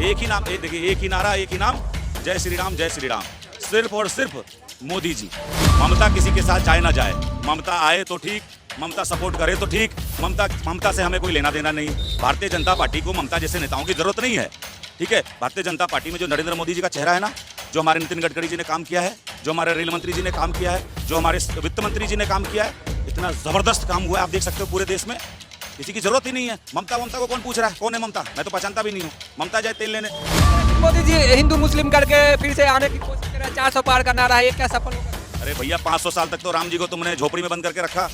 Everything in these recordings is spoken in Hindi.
एक ही नाम, देखिए एक ही नारा, एक ही नाम, जय श्री राम, जय श्री राम। सिर्फ और सिर्फ मोदी जी। ममता किसी के साथ जाए ना जाए, ममता आए तो ठीक, ममता सपोर्ट करे तो ठीक, ममता से हमें कोई लेना देना नहीं। भारतीय जनता पार्टी को ममता जैसे नेताओं की जरूरत नहीं है, ठीक है। भारतीय जनता पार्टी में जो नरेंद्र मोदी जी का चेहरा है ना, जो हमारे नितिन गडकरी जी ने काम किया है, जो हमारे रेल मंत्री जी ने काम किया है, जो हमारे वित्त मंत्री जी ने काम किया है, इतना जबरदस्त काम हुआ है, आप देख सकते हो पूरे देश में। किसी की जरूरत ही नहीं है। ममता को कौन पूछ रहा है, कौन है ममता? मैं तो पहचानता भी नहीं हूँ। ममता जाए तेल लेने। मोदी जी हिंदू मुस्लिम करके फिर से आने की कोशिश कर रहे हैं, 400 पार का नारा है, ये क्या सफल होगा? अरे भैया 500 साल तक तो राम जी को तुमने झोपड़ी में बंद करके रखा,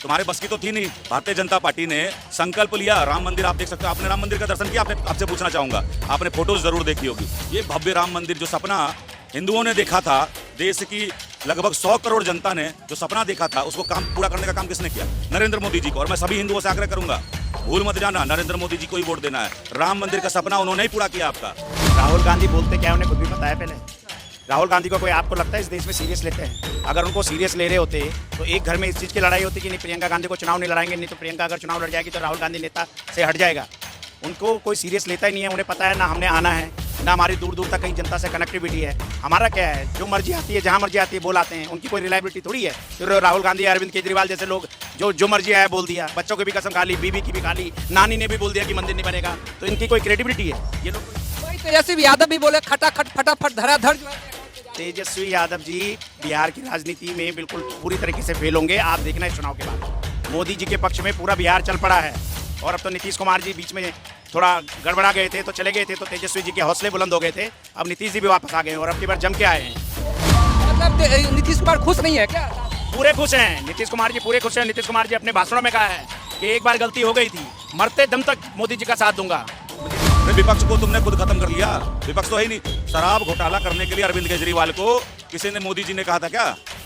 तुम्हारे बस की तो थी नहीं। भारतीय जनता पार्टी ने संकल्प लिया, राम मंदिर, आप देख सकते हो। आपने राम मंदिर का दर्शन किया? आपसे पूछना चाहूंगा, आपने फोटोज जरूर देखी होगी। ये भव्य राम मंदिर जो सपना हिंदुओं ने देखा था, देश की लगभग 100 करोड़ जनता ने जो सपना देखा था, उसको काम पूरा करने का काम किसने किया? नरेंद्र मोदी जी को। और मैं सभी हिंदुओं से आग्रह करूंगा, भूल मत जाना, नरेंद्र मोदी जी को ही वोट देना है। राम मंदिर का सपना उन्होंने ही पूरा किया आपका। राहुल गांधी बोलते क्या, उन्हें खुद भी पता है। पहले राहुल गांधी को कोई आपको लगता है इस देश में सीरियस लेते हैं? अगर उनको सीरियस ले रहे होते तो एक घर में इस चीज़ की लड़ाई होती कि नहीं, प्रियंका गांधी को चुनाव नहीं लड़ाएंगे, नहीं तो प्रियंका अगर चुनाव लड़ जाएगी तो राहुल गांधी नेता से हट जाएगा। उनको कोई सीरियस लेता ही नहीं है। उन्हें पता है ना हमने आना है, ना हमारी दूर दूर तक कहीं जनता से कनेक्टिविटी है। हमारा क्या है, जो मर्जी आती है, जहाँ मर्जी आती है बोल आते हैं। उनकी कोई रिलायबिलिटी थोड़ी है। तो राहुल गांधी, अरविंद केजरीवाल जैसे लोग जो मर्जी आया बोल दिया, बच्चों की भी कसम खा ली, बीवी की भी खा ली, नानी ने भी बोल दिया कि मंदिर नहीं बनेगा, तो इनकी कोई क्रेडिबिलिटी है? ये लोग तेजस्वी यादव भी बोले खटाखट फटाफट धराधर। तेजस्वी यादव जी बिहार की राजनीति में बिल्कुल पूरी तरीके से फेल होंगे। आप देखना है चुनाव के बाद मोदी जी के पक्ष में पूरा बिहार चल पड़ा है। और अब तो नीतीश कुमार जी बीच में थोड़ा गड़बड़ा गए थे तो चले गए थे, तो तेजस्वी जी के हौसले बुलंद हो गए थे। अब नीतीश जी भी वापस आ गए और अब की बार जम के आए हैं। मतलब नीतीश कुमार खुश नहीं है क्या? पूरे खुश हैं नीतीश कुमार जी, पूरे खुश हैं। नीतीश कुमार जी अपने भाषणों में कहा है कि एक बार गलती हो गई थी, मरते दम तक मोदी जी का साथ दूंगा। विपक्ष को तुमने खुद खत्म कर लिया। विपक्ष तो है ही नहीं। शराब घोटाला करने के लिए अरविंद केजरीवाल को किसी ने, मोदी जी ने कहा था क्या?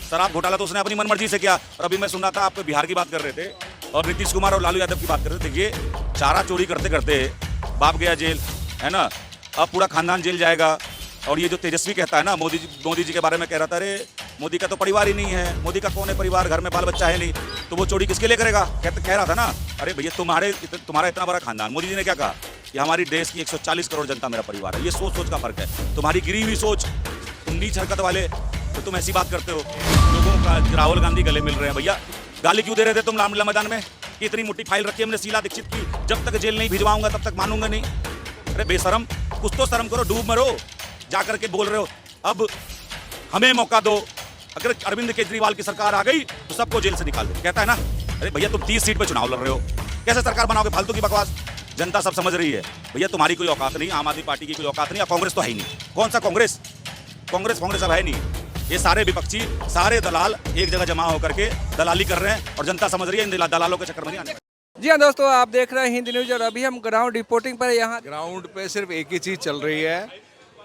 शराब घोटाला तो उसने अपनी मनमर्जी से किया। और अभी मैं सुन रहा था, आप बिहार की बात कर रहे थे और नीतीश कुमार और लालू यादव की बात कर रहे थे। देखिए, चारा चोरी करते करते बाप गया जेल, है ना, अब पूरा खानदान जेल जाएगा। और ये जो तेजस्वी कहता है ना, मोदी जी के बारे में कह रहा था, अरे मोदी का तो परिवार ही नहीं है, मोदी का कौन है परिवार, घर में बाल बच्चा है नहीं, तो वो चोरी किसके लिए करेगा? कह रहा था ना। अरे भैया तुम्हारा इतना बड़ा खानदान। मोदी जी ने क्या कहा कि हमारी देश की 140 करोड़ जनता मेरा परिवार है। ये सोच का फर्क है। तुम्हारी गिरी हुई सोच, तुम नीच हरकत वाले, तो तुम ऐसी बात करते हो। लोगों का राहुल गांधी गले मिल रहे हैं। भैया गाली क्यों दे रहे थे तुम रामलीला मैदान में कि इतनी मोटी फाइल रखी हमने शीला दीक्षित की, जब तक जेल नहीं भिजवाऊंगा तब तक मानूंगा नहीं? अरे बेशरम, कुछ तो शर्म करो, डूब मरो। जा करके बोल रहे हो अब हमें मौका दो, अगर अरविंद केजरीवाल की सरकार आ गई तो सबको जेल से निकाल दो, कहता है ना। अरे भैया तुम 30 सीट पे चुनाव लड़ रहे हो, कैसे सरकार बनाओगे? फालतू की बकवास। जनता सब समझ रही है भैया, तुम्हारी कोई औकात नहीं, आम आदमी पार्टी की कोई औकात नहीं, कांग्रेस तो है ही नहीं। कौन सा कांग्रेस अब है नहीं। ये सारे विपक्षी, सारे दलाल एक जगह जमा होकर के दलाली कर रहे हैं और जनता समझ रही है इन दलालों के चक्कर में नहीं आने। जी हाँ दोस्तों, आप देख रहे हैं हिंदी न्यूज और अभी हम ग्राउंड रिपोर्टिंग पर यहाँ ग्राउंड पे सिर्फ एक ही चीज़ चल रही है।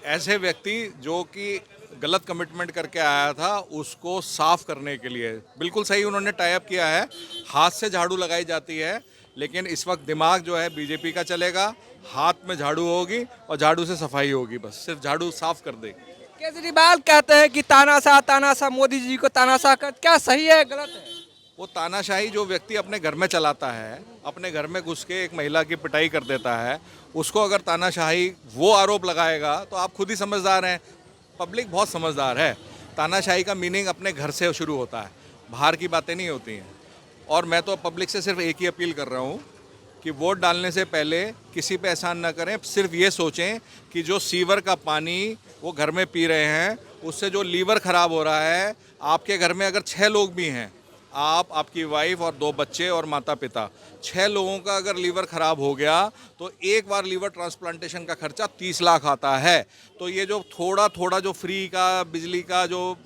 ऐसे व्यक्ति जो कि गलत कमिटमेंट करके आया था, उसको साफ करने के लिए बिल्कुल सही उन्होंने टाई अप किया है। हाथ से झाड़ू लगाई जाती है, लेकिन इस वक्त दिमाग जो है बीजेपी का चलेगा। हाथ में झाड़ू होगी और झाड़ू से सफाई होगी, बस सिर्फ झाड़ू साफ कर दे। केजरीवाल कहते हैं कि तानाशाह मोदी जी को तानाशाह कर, क्या सही है गलत है? वो तानाशाही जो व्यक्ति अपने घर में चलाता है, अपने घर में घुस के एक महिला की पिटाई कर देता है, उसको अगर तानाशाही वो आरोप लगाएगा तो आप खुद ही समझदार हैं। पब्लिक बहुत समझदार है। तानाशाही का मीनिंग अपने घर से शुरू होता है, बाहर की बातें नहीं होती हैं। और मैं तो पब्लिक से सिर्फ एक ही अपील कर रहा हूँ कि वोट डालने से पहले किसी पे एहसान ना करें। सिर्फ ये सोचें कि जो सीवर का पानी वो घर में पी रहे हैं, उससे जो लीवर ख़राब हो रहा है, आपके घर में अगर 6 लोग भी हैं, आप, आपकी वाइफ और 2 बच्चे और माता पिता, 6 लोगों का अगर लीवर ख़राब हो गया तो एक बार लीवर ट्रांसप्लांटेशन का खर्चा 30 लाख आता है। तो ये जो थोड़ा जो फ्री का, बिजली का जो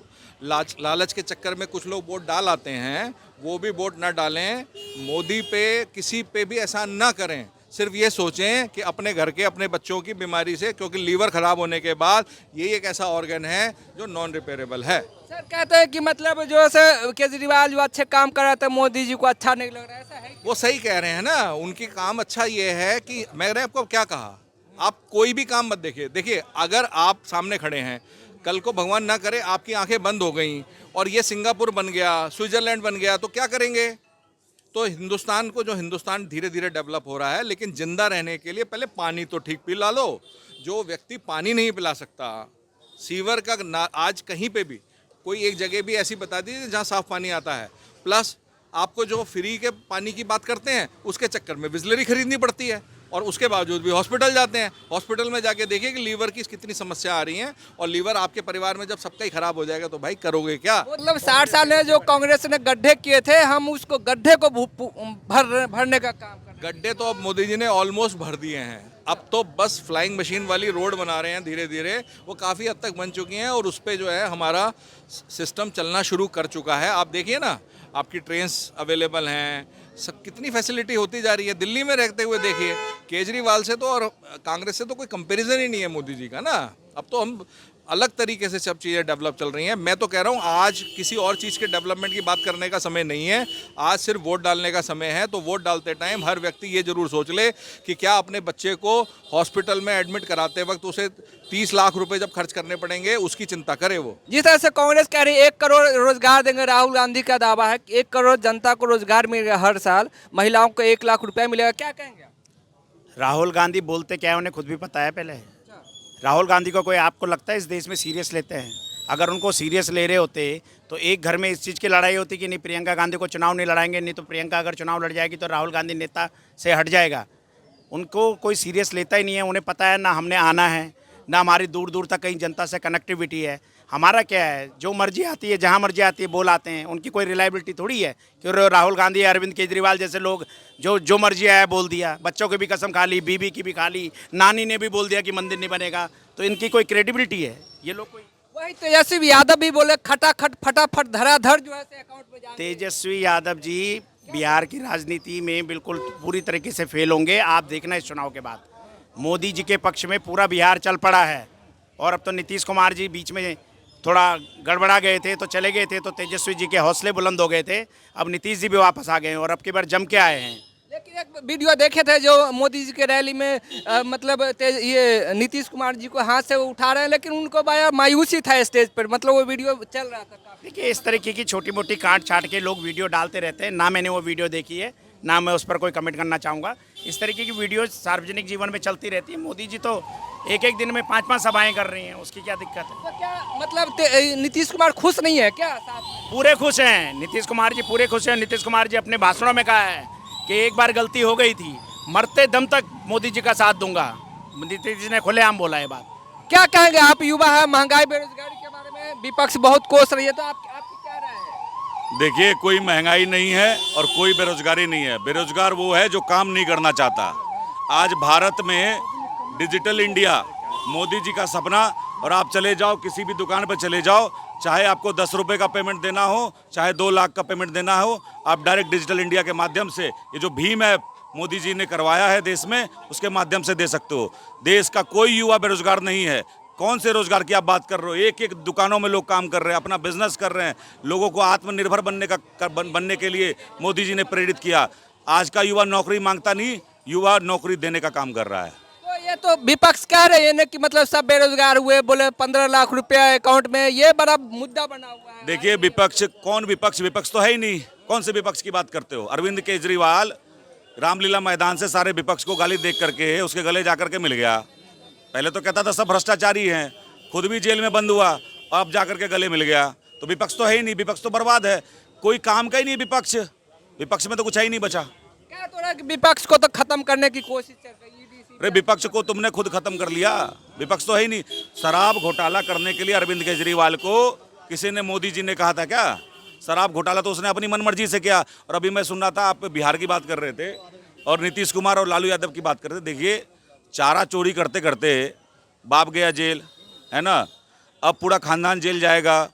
लालच के चक्कर में कुछ लोग वोट डाल आते हैं, वो भी वोट ना डालें। मोदी पे, किसी पे भी एहसान ना करें। सिर्फ ये सोचें कि अपने घर के, अपने बच्चों की बीमारी से, क्योंकि लीवर ख़राब होने के बाद ये एक ऐसा ऑर्गन है जो नॉन रिपेयरेबल है। सर कहते हैं कि मतलब जो है केजरीवाल जो अच्छे काम कर रहा था, मोदी जी को अच्छा नहीं लग रहा है, ऐसा है? वो सही कह रहे हैं ना, उनकी काम अच्छा ये है कि मैंने आपको क्या कहा, आप कोई भी काम मत देखिए अगर आप सामने खड़े हैं, कल को भगवान ना करे आपकी आंखें बंद हो गई और ये सिंगापुर बन गया, स्विट्जरलैंड बन गया, तो क्या करेंगे? तो हिंदुस्तान को जो हिंदुस्तान धीरे धीरे डेवलप हो रहा है, लेकिन जिंदा रहने के लिए पहले पानी तो ठीक पिला लो। जो व्यक्ति पानी नहीं पिला सकता, सीवर का आज कहीं पे भी कोई एक जगह भी ऐसी बता दीजिए जहाँ साफ पानी आता है। प्लस आपको जो फ्री के पानी की बात करते हैं उसके चक्कर में बिस्लरी खरीदनी पड़ती है, और उसके बावजूद भी हॉस्पिटल जाते हैं। हॉस्पिटल में जाके देखिए कि लीवर की कितनी समस्या आ रही हैं, और लीवर आपके परिवार में जब सबका ही खराब हो जाएगा तो भाई करोगे क्या? मतलब 60 साल में जो कांग्रेस ने गड्ढे किए थे, हम उसको गड्ढे को भरने का काम कर रहे हैं। गड्ढे तो अब मोदी जी ने ऑलमोस्ट भर दिए हैं। अब तो बस फ्लाइंग मशीन वाली रोड बना रहे हैं धीरे धीरे, वो काफ़ी हद तक बन चुकी हैं, और उस पर जो है हमारा सिस्टम चलना शुरू कर चुका है। आप देखिए ना, आपकी ट्रेन्स अवेलेबल हैं, सब कितनी फैसिलिटी होती जा रही है। दिल्ली में रहते हुए देखिए, केजरीवाल से तो और कांग्रेस से तो कोई कंपैरिजन ही नहीं है मोदी जी का ना। अब तो हम अलग तरीके से सब चीज़ें डेवलप चल रही हैं। मैं तो कह रहा हूँ आज किसी और चीज़ के डेवलपमेंट की बात करने का समय नहीं है, आज सिर्फ वोट डालने का समय है। तो वोट डालते टाइम हर व्यक्ति ये जरूर सोच ले कि क्या अपने बच्चे को हॉस्पिटल में एडमिट कराते वक्त उसे 30 लाख रुपए जब खर्च करने पड़ेंगे, उसकी चिंता करे वो। जिस तरह से कांग्रेस कह रही है 1 करोड़ रोजगार देंगे, राहुल गांधी का दावा है कि 1 करोड़ जनता को रोजगार मिलेगा हर साल, महिलाओं को 1 लाख रुपया मिलेगा, क्या कहेंगे? राहुल गांधी बोलते क्या है उन्हें खुद भी पता है। पहले राहुल गांधी को कोई आपको लगता है इस देश में सीरियस लेते हैं? अगर उनको सीरियस ले रहे होते तो एक घर में इस चीज़ की लड़ाई होती कि नहीं प्रियंका गांधी को चुनाव नहीं लड़ाएंगे, नहीं तो प्रियंका अगर चुनाव लड़ जाएगी तो राहुल गांधी नेता से हट जाएगा। उनको कोई सीरियस लेता ही नहीं है। उन्हें पता है ना हमने आना है, ना हमारी दूर दूर तक कहीं जनता से कनेक्टिविटी है। हमारा क्या है, जो मर्जी आती है जहाँ मर्जी आती है बोल आते हैं। उनकी कोई रिलायबिलिटी थोड़ी है कि राहुल गांधी अरविंद केजरीवाल जैसे लोग जो मर्जी आया बोल दिया। बच्चों की भी कसम खा ली, बीबी की भी खा ली, नानी ने भी बोल दिया कि मंदिर नहीं बनेगा। तो इनकी कोई क्रेडिबिलिटी है? ये लोग कोई वही तेजस्वी यादव भी बोले खटाखट फटाफट धराधर जो है अकाउंट में जाएंगे। तेजस्वी यादव जी बिहार की राजनीति में बिल्कुल पूरी तरीके से फेल होंगे। आप देखना इस चुनाव के बाद मोदी जी के पक्ष में पूरा बिहार चल पड़ा है। और अब तो नीतीश कुमार जी बीच में थोड़ा गड़बड़ा गए थे तो चले गए थे, तो तेजस्वी जी के हौसले बुलंद हो गए थे। अब नीतीश जी भी वापस आ गए हैं और अब की बार जम के आए हैं। लेकिन एक वीडियो देखे थे जो मोदी जी के रैली में मतलब ये नीतीश कुमार जी को हाथ से उठा रहे हैं, लेकिन उनको बड़ा मायूसी था स्टेज पर, मतलब वो वीडियो चल रहा था काफी। देखिए इस तरीके की छोटी मोटी काट छाट के लोग वीडियो डालते रहते हैं। ना मैंने वो वीडियो देखी है, ना मैं उस पर कोई कमेंट करना चाहूँगा। इस तरीके की वीडियो सार्वजनिक जीवन में चलती रहती है। मोदी जी तो एक दिन में 5-5 सभाएं कर रही हैं, उसकी क्या दिक्कत है? तो क्या मतलब नीतीश कुमार खुश नहीं है क्या साथ में? पूरे खुश हैं नीतीश कुमार जी, पूरे खुश हैं। नीतीश कुमार जी अपने भाषणों में कहा है कि एक बार गलती हो गई थी, मरते दम तक मोदी जी का साथ दूंगा। नीतीश जी ने खुलेआम बोला है बात। क्या कहेंगे आप, युवा है, महंगाई बेरोजगारी के बारे में विपक्ष बहुत कोस रही है, तो आपकी क्या राय है? देखिए, कोई महंगाई नहीं है और कोई बेरोजगारी नहीं है। बेरोजगार वो है जो काम नहीं करना चाहता। आज भारत में डिजिटल इंडिया मोदी जी का सपना, और आप चले जाओ किसी भी दुकान पर चले जाओ, चाहे आपको 10 रुपये का पेमेंट देना हो, चाहे 2 लाख का पेमेंट देना हो, आप डायरेक्ट डिजिटल इंडिया के माध्यम से, ये जो भीम ऐप मोदी जी ने करवाया है देश में, उसके माध्यम से दे सकते हो। देश का कोई युवा बेरोजगार नहीं है। कौन से रोजगार की आप बात कर रहे हो? एक एक दुकानों में लोग काम कर रहे हैं, अपना बिजनेस कर रहे हैं। लोगों को आत्मनिर्भर बनने के लिए मोदी जी ने प्रेरित किया। आज का युवा नौकरी मांगता नहीं, युवा नौकरी देने का काम कर रहा है। तो ये तो विपक्ष कह रहे हैं ना कि मतलब सब बेरोजगार हुए, बोले 15 लाख रुपया अकाउंट में, ये बड़ा मुद्दा बना हुआ है। देखिए विपक्ष कौन, विपक्ष तो है ही नहीं। कौन से विपक्ष की बात करते हो? अरविंद केजरीवाल रामलीला मैदान से सारे विपक्ष को गाली देख करके उसके गले जाकर के मिल गया। पहले तो कहता था सब भ्रष्टाचारी हैं, खुद भी जेल में बंद हुआ, अब जाकर के गले मिल गया। तो विपक्ष तो है ही नहीं, विपक्ष तो बर्बाद है, कोई काम का ही नहीं। विपक्ष में तो कुछ है ही नहीं बचा। क्या तो रहा कि विपक्ष को तो खत्म करने की कोशिश चल रही है। अरे विपक्ष को तुमने खुद खत्म कर लिया। विपक्ष तो है ही नहीं। शराब घोटाला करने के लिए अरविंद केजरीवाल को किसी ने, मोदी जी ने कहा था क्या? शराब घोटाला तो उसने अपनी मनमर्जी से किया। और अभी मैं सुन रहा था, आप बिहार की बात कर रहे थे और नीतीश कुमार और लालू यादव की बात कर रहे थे। देखिए, चारा चोरी करते करते बाप गया जेल, है ना, अब पूरा खानदान जेल जाएगा।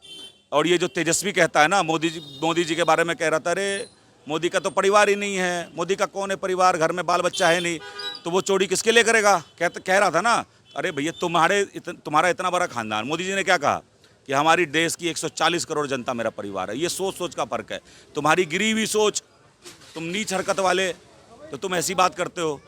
और ये जो तेजस्वी कहता है ना, मोदी जी के बारे में कह रहा था, अरे मोदी का तो परिवार ही नहीं है, मोदी का कौन है परिवार, घर में बाल बच्चा है नहीं, तो वो चोरी किसके लिए करेगा? कह रहा था ना। अरे भैया, तुम्हारा इतना बड़ा खानदान। मोदी जी ने क्या कहा कि हमारी देश की 140 करोड़ जनता मेरा परिवार है। ये सोच का फर्क है। तुम्हारी गिरी हुई सोच, तुम नीच हरकत वाले, तो तुम ऐसी बात करते हो।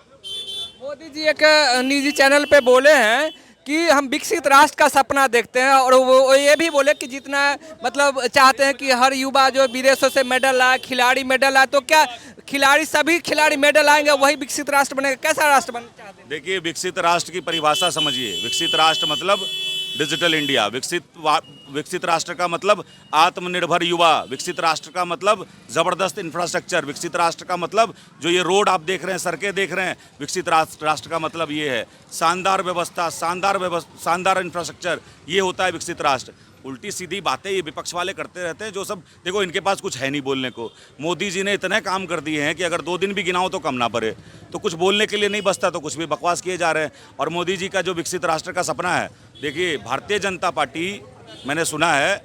मोदी जी एक निजी चैनल पे बोले हैं कि हम विकसित राष्ट्र का सपना देखते हैं, और वो ये भी बोले कि जितना मतलब चाहते हैं कि हर युवा जो विदेशों से मेडल लाए, खिलाड़ी मेडल लाए, तो क्या सभी खिलाड़ी मेडल आएंगे वही विकसित राष्ट्र बनेगा? कैसा राष्ट्र बनना चाहते हैं? देखिए, विकसित राष्ट्र की परिभाषा समझिए। विकसित राष्ट्र मतलब डिजिटल इंडिया, विकसित राष्ट्र का मतलब आत्मनिर्भर युवा, विकसित राष्ट्र का मतलब ज़बरदस्त इंफ्रास्ट्रक्चर, विकसित राष्ट्र का मतलब जो ये रोड आप देख रहे हैं, सड़कें देख रहे हैं, विकसित राष्ट्र का मतलब ये है शानदार व्यवस्था, शानदार इंफ्रास्ट्रक्चर, ये होता है विकसित राष्ट्र। उल्टी सीधी बातें ये विपक्ष वाले करते रहते हैं, जो सब देखो इनके पास कुछ है नहीं बोलने को। मोदी जी ने इतने काम कर दिए हैं कि अगर 2 दिन भी गिनाओ तो कम ना पड़े, तो कुछ बोलने के लिए नहीं बचता, तो कुछ भी बकवास किए जा रहे हैं। और मोदी जी का जो विकसित राष्ट्र का सपना है, देखिए भारतीय जनता पार्टी, मैंने सुना है,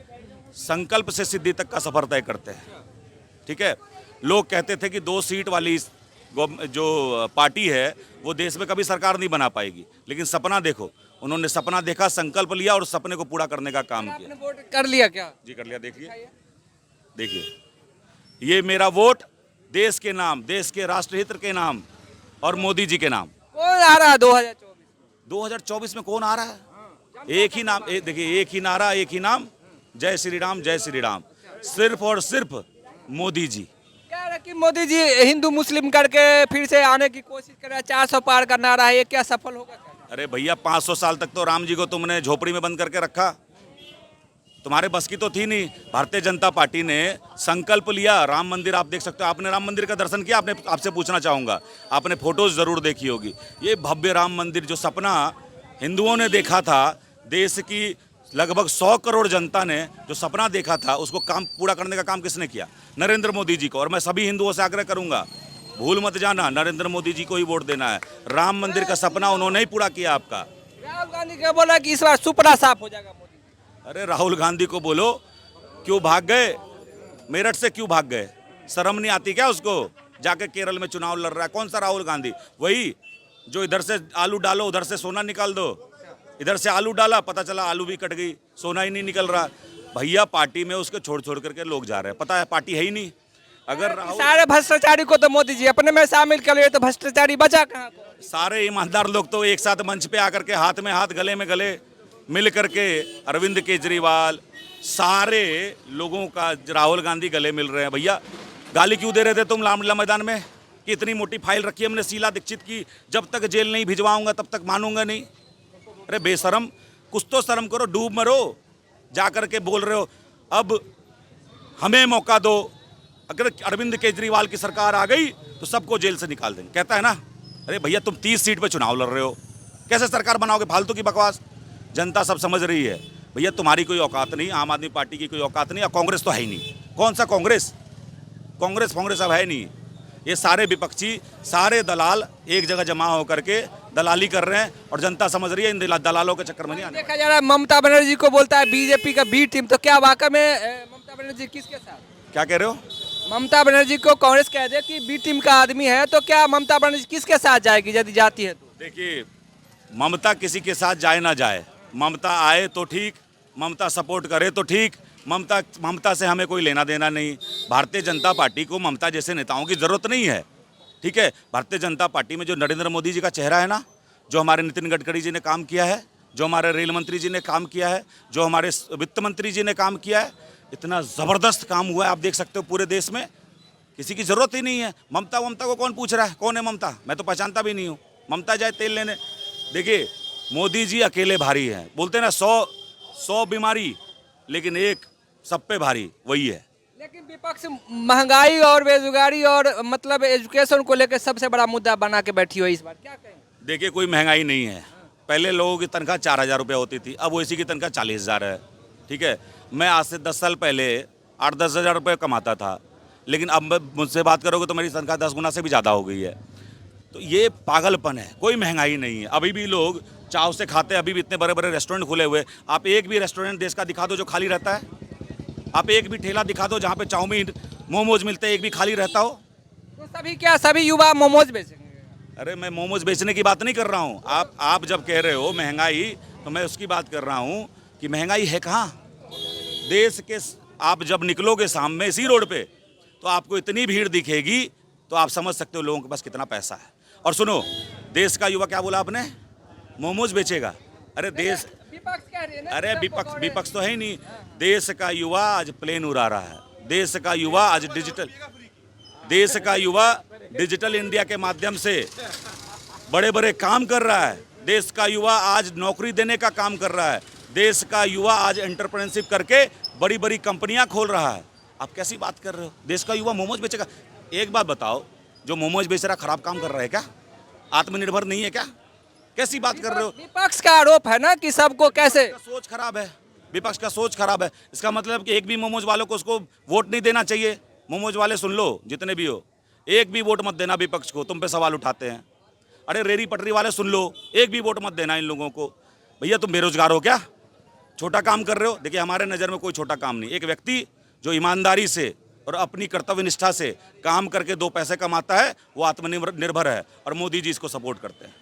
संकल्प से सिद्धि तक का सफर तय करते हैं। ठीक है, लोग कहते थे कि 2 सीट वाली जो पार्टी है वो देश में कभी सरकार नहीं बना पाएगी, लेकिन सपना देखो, उन्होंने सपना देखा, संकल्प लिया और सपने को पूरा करने का काम किया। आपने वोट कर लिया क्या? जी कर लिया। देखिए ये मेरा वोट देश के नाम, देश के राष्ट्रहित के नाम और मोदी जी के नाम। कौन आ रहा है 2024? 2024 में कौन आ रहा है? एक ही नाम, देखिए एक ही नारा, एक ही नाम, जय श्री राम, जय श्री राम, सिर्फ और सिर्फ मोदी जी। कह रहे कि मोदी जी हिंदू मुस्लिम करके फिर से आने की कोशिश कर रहे हैं, 400 पार का नारा है, ये क्या सफल होगा क्या? अरे भैया, 500 साल तक तो राम जी को तुमने झोपड़ी में बंद करके रखा, तुम्हारे बस की तो थी नहीं। भारतीय जनता पार्टी ने संकल्प लिया, राम मंदिर आप देख सकते हो, आपने राम मंदिर का दर्शन किया? आपने, आपसे पूछना चाहूँगा, आपने फोटोज ज़रूर देखी होगी। ये भव्य राम मंदिर जो सपना हिंदुओं ने देखा था, देश की लगभग 100 करोड़ जनता ने जो सपना देखा था, उसको काम पूरा करने का काम किसने किया? नरेंद्र मोदी जी को। और मैं सभी हिंदुओं से आग्रह करूँगा, भूल मत जाना, नरेंद्र मोदी जी को ही वोट देना है। राम मंदिर का सपना उन्होंने ही पूरा किया आपका। राहुल गांधी क्या बोला कि इस बार सुपड़ा साफ हो जाएगा मोदी? अरे राहुल गांधी को बोलो क्यों भाग गए, मेरठ से क्यों भाग गए? शर्म नहीं आती क्या उसको? जाके केरल में चुनाव लड़ रहा है। कौन सा राहुल गांधी? वही जो इधर से आलू डालो उधर से सोना निकाल दो, इधर से आलू डाला, पता चला आलू भी कट गई, सोना ही नहीं निकल रहा। भैया पार्टी में उसके छोड़ छोड़ करके लोग जा रहे हैं, पता है पार्टी है ही नहीं। अगर राहुल, सारे भ्रष्टाचारी को तो मोदी जी अपने में शामिल कर लिए, तो भ्रष्टाचारी बचा कहाँ? सारे ईमानदार लोग तो एक साथ मंच पे आकर के हाथ में हाथ, गले में गले मिल करके, अरविंद केजरीवाल, सारे लोगों का राहुल गांधी गले मिल रहे हैं। भैया गाली क्यों दे रहे थे तुम रामलीला मैदान में कि इतनी मोटी फाइल रखी है हमने शीला दीक्षित की, जब तक जेल नहीं भिजवाऊंगा तब तक मानूंगा नहीं। अरे बेशरम, कुछ तो शर्म करो, डूब मरो, जा कर के बोल रहे हो अब हमें मौका दो, अगर अरविंद केजरीवाल की सरकार आ गई तो सबको जेल से निकाल देंगे, कहता है ना। अरे भैया तुम 30 सीट पे चुनाव लड़ रहे हो, कैसे सरकार बनाओगे? फालतू की बकवास। जनता सब समझ रही है भैया, तुम्हारी कोई औकात नहीं, आम आदमी पार्टी की कोई औकात नहीं, और कांग्रेस तो है ही नहीं। कौन सा कांग्रेस? कांग्रेस अब है नहीं। ये सारे विपक्षी, सारे दलाल एक जगह जमा होकर के दलाली कर रहे हैं, और जनता समझ रही है इन दलालों के चक्कर में नहीं आने। देखा जा रहा है ममता बनर्जी को बोलता है बीजेपी का बी टीम, तो क्या वाकई में ममता बनर्जी किसके साथ? क्या कह रहे हो? ममता बनर्जी को कांग्रेस कह दे कि बी टीम का आदमी है, तो क्या ममता बनर्जी किसके साथ जाएगी यदि जाती है तो? देखिए, ममता किसी के साथ जाए ना जाए, ममता आए तो ठीक, ममता सपोर्ट करे तो ठीक, ममता से हमें कोई लेना देना नहीं। भारतीय जनता पार्टी को ममता जैसे नेताओं की ज़रूरत नहीं है। ठीक है, भारतीय जनता पार्टी में जो नरेंद्र मोदी जी का चेहरा है ना, जो हमारे नितिन गडकरी जी ने काम किया है, जो हमारे रेल मंत्री जी ने काम किया है, जो हमारे वित्त मंत्री जी ने काम किया है, इतना ज़बरदस्त काम हुआ है, आप देख सकते हो पूरे देश में। किसी की ज़रूरत ही नहीं है। ममता को कौन पूछ रहा है? कौन है ममता? मैं तो पहचानता भी नहीं हूँ। ममता जाए तेल लेने। देखिए मोदी जी अकेले भारी हैं, बोलते हैं ना 100 बीमारी, लेकिन एक सब पे भारी, वही है। लेकिन विपक्ष महंगाई और बेरोजगारी और मतलब एजुकेशन को लेकर सबसे बड़ा मुद्दा बना के बैठी हो इस बार, क्या कहें? देखिए कोई महंगाई नहीं है। पहले लोगों की तनख्वाह 4,000 रुपये होती थी, अब ओसी की तनख्वाह 40,000 है। ठीक है, मैं आज से 10 साल पहले 8-10 हज़ार रुपये कमाता था, लेकिन अब मुझसे बात करोगे तो मेरी तनख्वाह 10 गुना से भी ज़्यादा हो गई है। तो ये पागलपन है, कोई महंगाई नहीं है। अभी भी लोग चाव से खाते हैं, अभी भी इतने बड़े बड़े रेस्टोरेंट खुले हुए। आप एक भी रेस्टोरेंट देश का दिखा दो जो खाली रहता है? आप एक भी ठेला दिखा दो जहाँ पे चाउमीन मोमोज मिलते हैं, एक भी खाली रहता हो? तो सभी युवा मोमोज बेचेंगे? अरे मैं मोमोज बेचने की बात नहीं कर रहा हूँ। आप जब कह रहे हो महंगाई, तो मैं उसकी बात कर रहा हूँ कि महंगाई है कहाँ देश के। आप जब निकलोगे सामने इसी रोड पे तो आपको इतनी भीड़ दिखेगी, तो आप समझ सकते हो लोगों के पास कितना पैसा है। और सुनो, देश का युवा क्या बोला आपने? मोमोज बेचेगा। अरे देश, विपक्ष कह रही है ना, अरे सब विपक्ष पकौड़े। विपक्ष तो है ही नहीं। देश का युवा आज प्लेन उड़ा रहा है, देश का युवा आज देश का युवा डिजिटल इंडिया के माध्यम से बड़े बड़े काम कर रहा है। देश का युवा आज नौकरी देने का काम कर रहा है। देश का युवा आज एंटरप्रेन्योरशिप करके बड़ी बड़ी कंपनियां खोल रहा है। आप कैसी बात कर रहे हो? देश का युवा मोमोज बेचेगा? एक बात बताओ, जो मोमोज बेच रहा खराब काम कर रहा है क्या? आत्मनिर्भर नहीं है क्या? कैसी बात कर रहे हो? विपक्ष का आरोप है ना कि सबको कैसे का सोच खराब है, विपक्ष का सोच खराब है। इसका मतलब कि एक भी मोमोज वालों को उसको वोट नहीं देना चाहिए। मोमोज वाले सुन लो, जितने भी हो, एक भी वोट मत देना विपक्ष को, तुम पे सवाल उठाते हैं। अरे रेरी पटरी वाले सुन लो, एक भी वोट मत देना इन लोगों को। भैया तुम बेरोजगार हो क्या? छोटा काम कर रहे हो? देखिए हमारे नज़र में कोई छोटा काम नहीं। एक व्यक्ति जो ईमानदारी से और अपनी कर्तव्य निष्ठा से काम करके 2 पैसे कमाता है, वो आत्मनिर्भर है और मोदी जी इसको सपोर्ट करते हैं।